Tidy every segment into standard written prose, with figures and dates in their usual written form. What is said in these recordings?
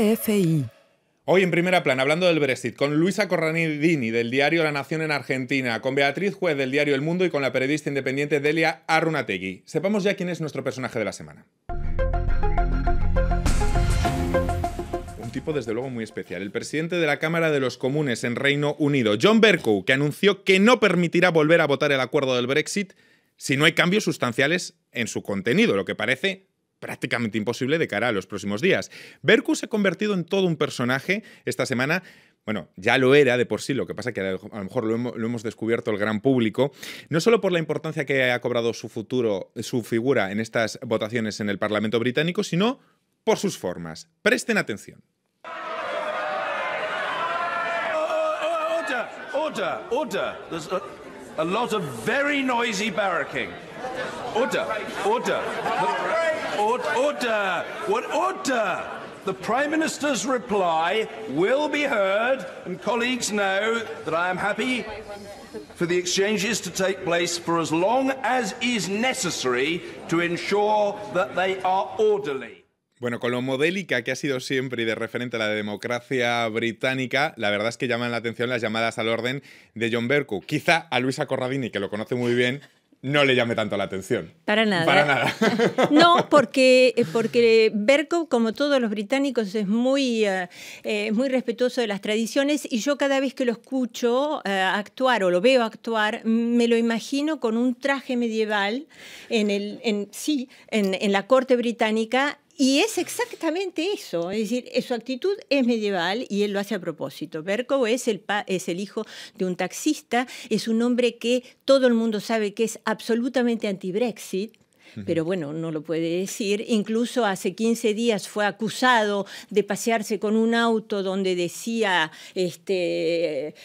RFI. Hoy en Primera Plana, hablando del Brexit, con Luisa Corradini, del diario La Nación en Argentina, con Beatriz Juez, del diario El Mundo, y con la periodista independiente Delia Arrunategui. Sepamos ya quién es nuestro personaje de la semana. Un tipo, desde luego, muy especial. El presidente de la Cámara de los Comunes en Reino Unido, John Bercow, que anunció que no permitirá volver a votar el acuerdo del Brexit si no hay cambios sustanciales en su contenido, lo que parece prácticamente imposible de cara a los próximos días. Bercow se ha convertido en todo un personaje esta semana. Bueno, ya lo era de por sí, lo que pasa que a lo mejor lo hemos descubierto el gran público, no solo por la importancia que ha cobrado su figura en estas votaciones en el Parlamento británico, sino por sus formas. Presten atención. Order. There's a lot of very noisy barracking. Order. What order? The Prime Minister's reply will be heard, and colleagues know that I am happy for the exchanges to take place for as long as is necessary to ensure that they are orderly. Bueno, con lo modélica que ha sido siempre y de referente a la democracia británica, la verdad es que llaman la atención las llamadas al orden de John Bercow. Quizá a Luisa Corradini, que lo conoce muy bien, no le llame tanto la atención. Para nada. Para nada. No, porque Bercow, como todos los británicos, es muy respetuoso de las tradiciones, y yo cada vez que lo escucho actuar o lo veo actuar, me lo imagino con un traje medieval en la corte británica. Y es exactamente eso, es decir, su actitud es medieval y él lo hace a propósito. Bercow es el hijo de un taxista, es un hombre que todo el mundo sabe que es absolutamente anti-Brexit, pero bueno, no lo puede decir. Incluso hace 15 días fue acusado de pasearse con un auto donde decía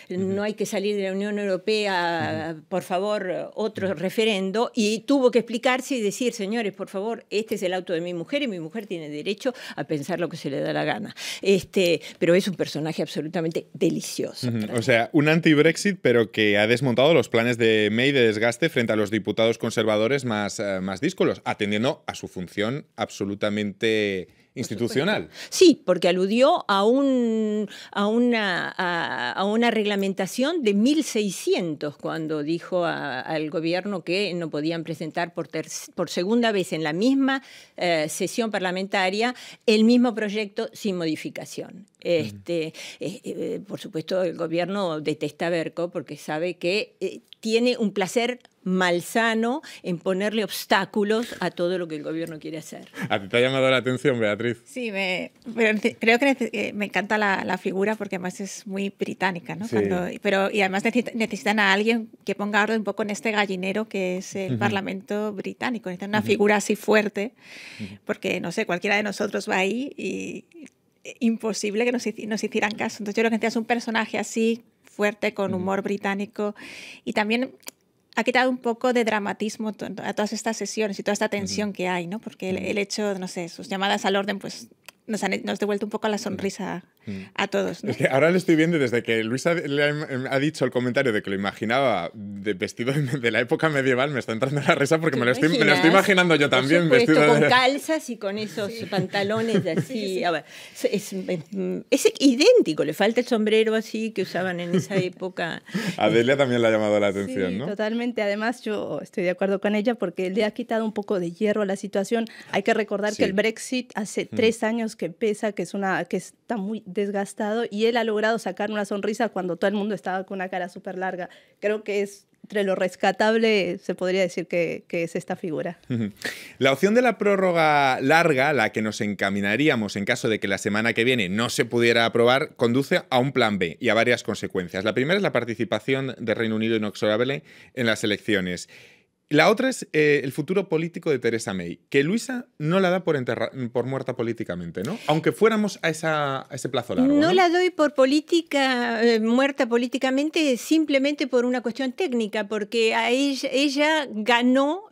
no hay que salir de la Unión Europea, por favor, otro referendo, y tuvo que explicarse y decir, señores, por favor, este es el auto de mi mujer y mi mujer tiene derecho a pensar lo que se le da la gana. Pero es un personaje absolutamente delicioso. O sea, un anti-Brexit, pero que ha desmontado los planes de May de desgaste frente a los diputados conservadores más díscolos, atendiendo a su función absolutamente institucional. Sí, porque aludió a una reglamentación de 1600 cuando dijo al gobierno que no podían presentar por segunda vez en la misma sesión parlamentaria el mismo proyecto sin modificación. Por supuesto, el gobierno detesta a Bercow porque sabe que tiene un placer malsano en ponerle obstáculos a todo lo que el gobierno quiere hacer. ¿A ti te ha llamado la atención, Beatriz? Sí, creo que me encanta la figura porque además es muy británica, ¿no? Sí. Y además necesitan a alguien que ponga orden un poco en este gallinero que es el Parlamento británico. Necesitan una figura así fuerte porque, no sé, cualquiera de nosotros va ahí y imposible que nos hicieran caso. Entonces yo creo que necesitas un personaje así, fuerte, con humor británico, y también ha quitado un poco de dramatismo a todas estas sesiones y toda esta tensión que hay, ¿no? Porque el hecho, no sé, sus llamadas al orden, pues nos ha devuelto un poco la sonrisa a todos, ¿no? Es que ahora lo estoy viendo desde que Luisa le ha dicho el comentario de que lo imaginaba vestido de la época medieval, me está entrando la risa porque me lo estoy imaginando yo también. Por supuesto, vestido con calzas y con esos pantalones así. A ver, es idéntico, le falta el sombrero así que usaban en esa época. A Delia también le ha llamado la atención, Sí, ¿no? Totalmente. Además, yo estoy de acuerdo con ella porque le ha quitado un poco de hierro a la situación. Hay que recordar que el Brexit hace 3 años que pesa, que está muy desgastado, y él ha logrado sacar una sonrisa cuando todo el mundo estaba con una cara súper larga. Creo que es entre lo rescatable, se podría decir que es esta figura. La opción de la prórroga larga, la que nos encaminaríamos en caso de que la semana que viene no se pudiera aprobar, conduce a un plan B y a varias consecuencias. La primera es la participación de Reino Unido inexorable en las elecciones. La otra es el futuro político de Theresa May, que Luisa no la da por muerta políticamente, ¿no? Aunque fuéramos a ese plazo largo. No la doy por muerta políticamente, simplemente por una cuestión técnica, porque ella ganó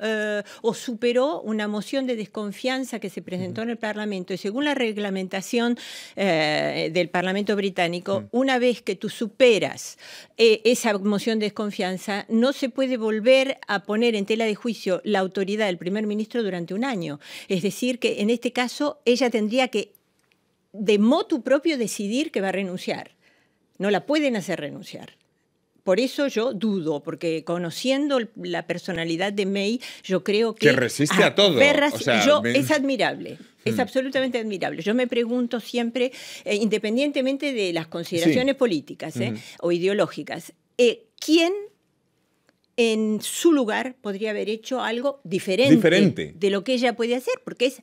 o superó una moción de desconfianza que se presentó en el Parlamento, y según la reglamentación del Parlamento británico, una vez que tú superas esa moción de desconfianza, no se puede volver a poner en tela de juicio la autoridad del primer ministro durante un año. Es decir, que en este caso ella tendría que de motu propio decidir que va a renunciar. No la pueden hacer renunciar. Por eso yo dudo, porque conociendo la personalidad de May, yo creo que resiste a todo. O sea, es admirable. Es absolutamente admirable. Yo me pregunto siempre, independientemente de las consideraciones políticas o ideológicas, ¿quién en su lugar podría haber hecho algo diferente de lo que ella puede hacer? Porque es,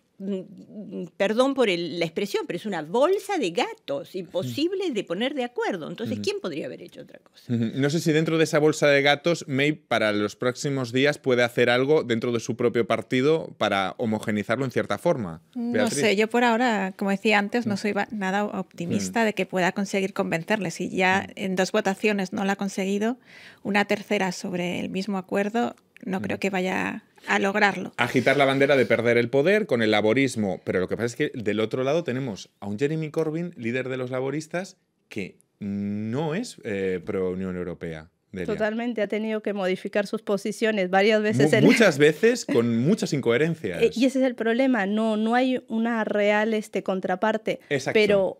perdón por la expresión, pero es una bolsa de gatos, imposible de poner de acuerdo. Entonces, ¿quién podría haber hecho otra cosa? No sé si dentro de esa bolsa de gatos, May para los próximos días puede hacer algo dentro de su propio partido para homogeneizarlo en cierta forma. No sé, yo por ahora, como decía antes, no soy nada optimista de que pueda conseguir convencerle. Si ya en 2 votaciones no lo ha conseguido, una tercera sobre el mismo acuerdo, no creo que vaya a lograrlo. Agitar la bandera de perder el poder con el laborismo. Pero lo que pasa es que del otro lado tenemos a un Jeremy Corbyn, líder de los laboristas, que no es pro-Unión Europea. Delia. Totalmente, ha tenido que modificar sus posiciones varias veces. Muchas veces con muchas incoherencias. Y ese es el problema, no hay una real contraparte. Exacto. Pero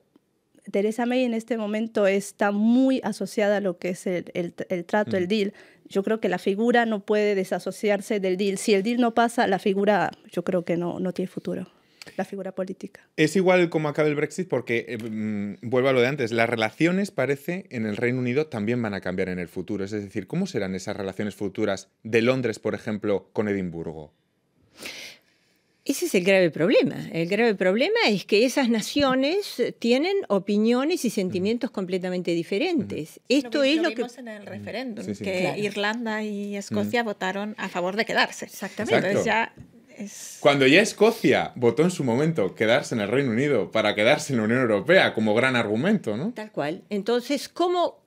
Theresa May en este momento está muy asociada a lo que es el trato, el deal. Yo creo que la figura no puede desasociarse del deal. Si el deal no pasa, la figura yo creo que no tiene futuro, la figura política. Es igual como acabe el Brexit porque, vuelvo a lo de antes, las relaciones, parece, en el Reino Unido también van a cambiar en el futuro. Es decir, ¿cómo serán esas relaciones futuras de Londres, por ejemplo, con Edimburgo? Ese es el grave problema. El grave problema es que esas naciones tienen opiniones y sentimientos completamente diferentes. Esto es lo que vimos en el referéndum, que claro. Irlanda y Escocia votaron a favor de quedarse. Exactamente. Entonces ya Cuando ya Escocia votó en su momento quedarse en el Reino Unido para quedarse en la Unión Europea como gran argumento, ¿no? Tal cual. Entonces,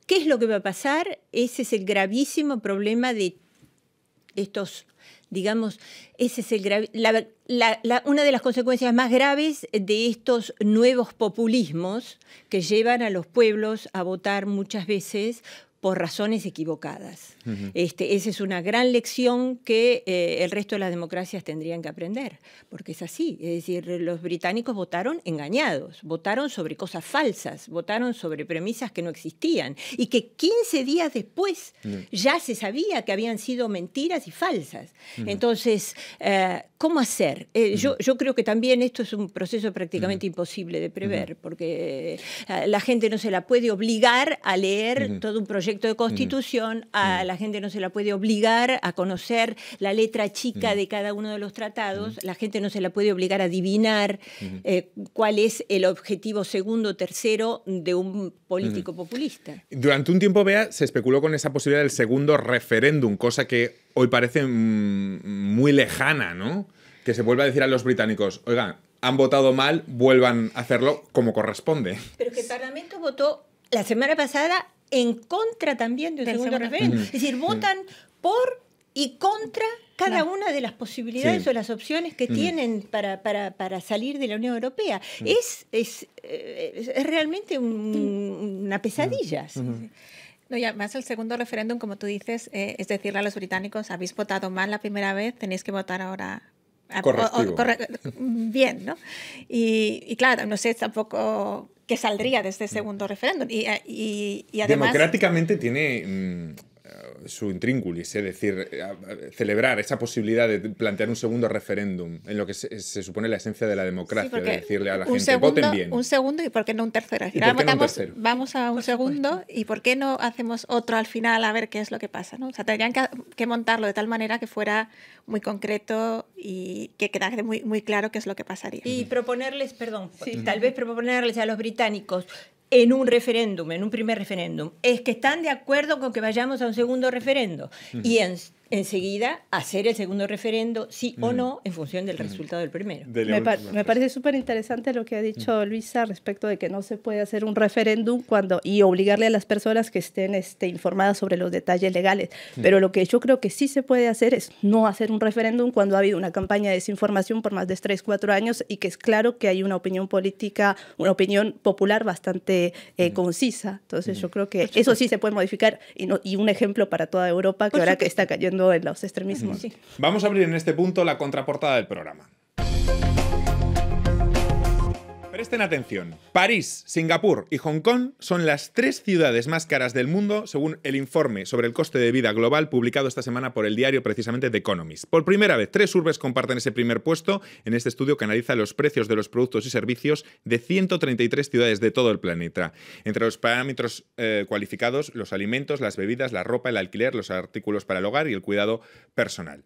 ¿qué es lo que va a pasar? Ese es el gravísimo problema de estos, digamos, ese es una de las consecuencias más graves de estos nuevos populismos que llevan a los pueblos a votar muchas veces por razones equivocadas. Esa es una gran lección que el resto de las democracias tendrían que aprender, porque es así. Es decir, los británicos votaron engañados, votaron sobre cosas falsas, votaron sobre premisas que no existían y que 15 días después ya se sabía que habían sido mentiras y falsas. Entonces, ¿cómo hacer? Yo creo que también esto es un proceso prácticamente imposible de prever, porque la gente no se la puede obligar a leer todo un proyecto de constitución, a la gente no se la puede obligar a conocer la letra chica de cada uno de los tratados, la gente no se la puede obligar a adivinar cuál es el objetivo segundo o tercero de un político populista. Durante un tiempo, Bea, se especuló con esa posibilidad del segundo referéndum, cosa que hoy parece muy lejana, ¿no? Que se vuelva a decir a los británicos, oigan, han votado mal, vuelvan a hacerlo como corresponde. Pero que el Parlamento votó la semana pasada en contra también del segundo referéndum. Es decir, votan por y contra cada una de las posibilidades o las opciones que tienen para salir de la Unión Europea. Es realmente una pesadilla. No, y además el segundo referéndum, como tú dices, es decirle a los británicos, habéis votado mal la primera vez, tenéis que votar ahora bien, ¿no? Y claro, no sé tampoco qué saldría de este segundo referéndum. Y además, democráticamente tiene su intríngulis, es decir, celebrar esa posibilidad de plantear un segundo referéndum en lo que se supone la esencia de la democracia, de decirle a la gente, voten bien. Un segundo y ¿por qué no un tercero? Vamos a un segundo y ¿por qué no hacemos otro al final a ver qué es lo que pasa, ¿no? O sea, tendrían que montarlo de tal manera que fuera muy concreto y que quedara muy, muy claro qué es lo que pasaría. Y proponerles, tal vez proponerles a los británicos en un referéndum, en un primer referéndum, es que están de acuerdo con que vayamos a un segundo referendo y enseguida hacer el segundo referendo, sí o no, en función del resultado del primero. Me parece súper interesante lo que ha dicho Luisa respecto de que no se puede hacer un referéndum y obligarle a las personas que estén informadas sobre los detalles legales. Pero lo que yo creo que sí se puede hacer es no hacer un referéndum cuando ha habido una campaña de desinformación por más de 3-4 años y que es claro que hay una opinión política, una opinión popular bastante concisa. Entonces yo creo que eso sí se puede modificar y un ejemplo para toda Europa que ahora que está cayendo en los extremismos. Vamos a abrir en este punto la contraportada del programa. Presten atención. París, Singapur y Hong Kong son las 3 ciudades más caras del mundo según el informe sobre el coste de vida global publicado esta semana por el diario precisamente The Economist. Por primera vez, 3 urbes comparten ese primer puesto en este estudio que analiza los precios de los productos y servicios de 133 ciudades de todo el planeta. Entre los parámetros cualificados, los alimentos, las bebidas, la ropa, el alquiler, los artículos para el hogar y el cuidado personal.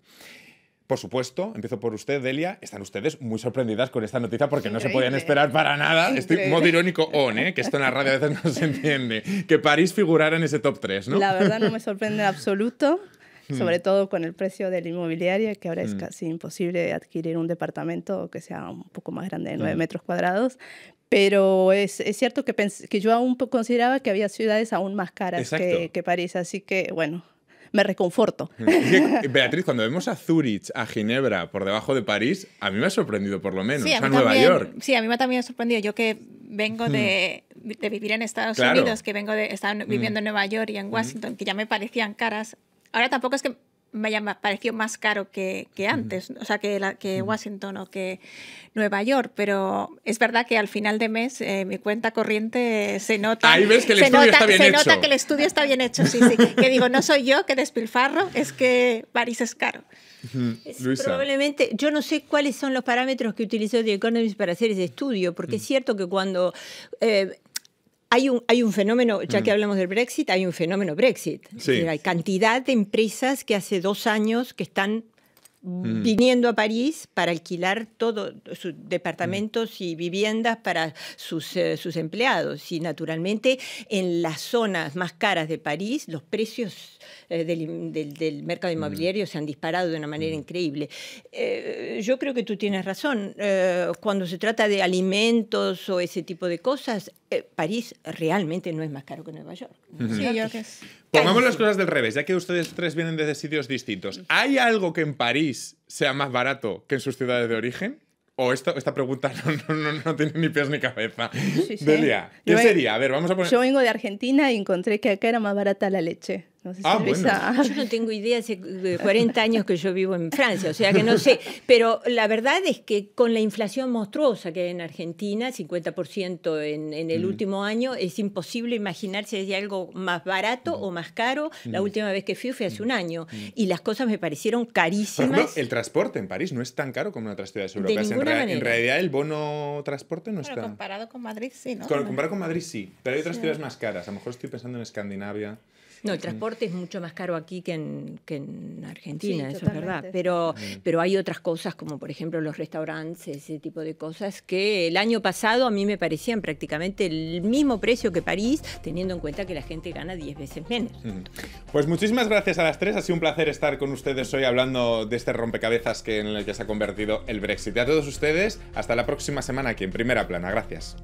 Por supuesto, empiezo por usted, Delia. Están ustedes muy sorprendidas con esta noticia porque no se podían esperar para nada. Estoy modo irónico que esto en la radio a veces no se entiende. Que París figurara en ese top 3, ¿no? La verdad no me sorprende en absoluto, sobre todo con el precio del inmobiliario, que ahora es casi imposible adquirir un departamento que sea un poco más grande de 9 metros cuadrados. Pero es cierto que yo aún consideraba que había ciudades aún más caras que París, así que bueno, me reconforto. Beatriz, cuando vemos a Zúrich, a Ginebra, por debajo de París, a mí me ha sorprendido por lo menos. Sí, a Nueva York. Sí, a mí también me ha sorprendido. Yo que vengo de vivir en Estados Unidos, que estar viviendo en Nueva York y en Washington, que ya me parecían caras. Ahora tampoco es que me pareció más caro que antes, o sea, que Washington o que Nueva York, pero es verdad que al final de mes mi cuenta corriente se nota. Ahí ves que el estudio está bien hecho. Se nota que el estudio está bien hecho, sí. Que digo, no soy yo que despilfarro, es que París es caro. Probablemente, yo no sé cuáles son los parámetros que utilizó The Economist para hacer ese estudio, porque es cierto que cuando... Hay un fenómeno, ya que hablamos del Brexit, hay un fenómeno Brexit. Sí. Hay cantidad de empresas que hace 2 años que están viniendo a París para alquilar todos sus departamentos y viviendas para sus empleados. Y naturalmente en las zonas más caras de París los precios del mercado inmobiliario se han disparado de una manera increíble. Yo creo que tú tienes razón. Cuando se trata de alimentos o ese tipo de cosas, París realmente no es más caro que Nueva York. Sí, yo creo que es... Pongamos las cosas del revés, ya que ustedes 3 vienen de sitios distintos. ¿Hay algo que en París sea más barato que en sus ciudades de origen? ¿O esta pregunta no tiene ni pies ni cabeza? Sí. Delia, ¿qué sería? A ver, vamos a poner... Yo vengo de Argentina y encontré que acá era más barata la leche. No sé si bueno. Yo no tengo idea, hace 40 años que yo vivo en Francia, o sea que no sé. Pero la verdad es que con la inflación monstruosa que hay en Argentina, 50% en el último año, es imposible imaginar si hay algo más barato o más caro. La última vez que fui hace un año y las cosas me parecieron carísimas. Por ejemplo, el transporte en París no es tan caro como en otras ciudades europeas. En realidad el bono transporte no está... Pero comparado con Madrid sí, ¿no? Comparado con Madrid sí, pero hay otras ciudades más caras. A lo mejor estoy pensando en Escandinavia. No, el transporte es mucho más caro aquí que en Argentina, Sí, eso es verdad. Pero hay otras cosas, como por ejemplo los restaurantes, ese tipo de cosas, que el año pasado a mí me parecían prácticamente el mismo precio que París, teniendo en cuenta que la gente gana 10 veces menos. Pues muchísimas gracias a las 3. Ha sido un placer estar con ustedes hoy hablando de este rompecabezas en el que se ha convertido el Brexit. Y a todos ustedes, hasta la próxima semana aquí en Primera Plana. Gracias.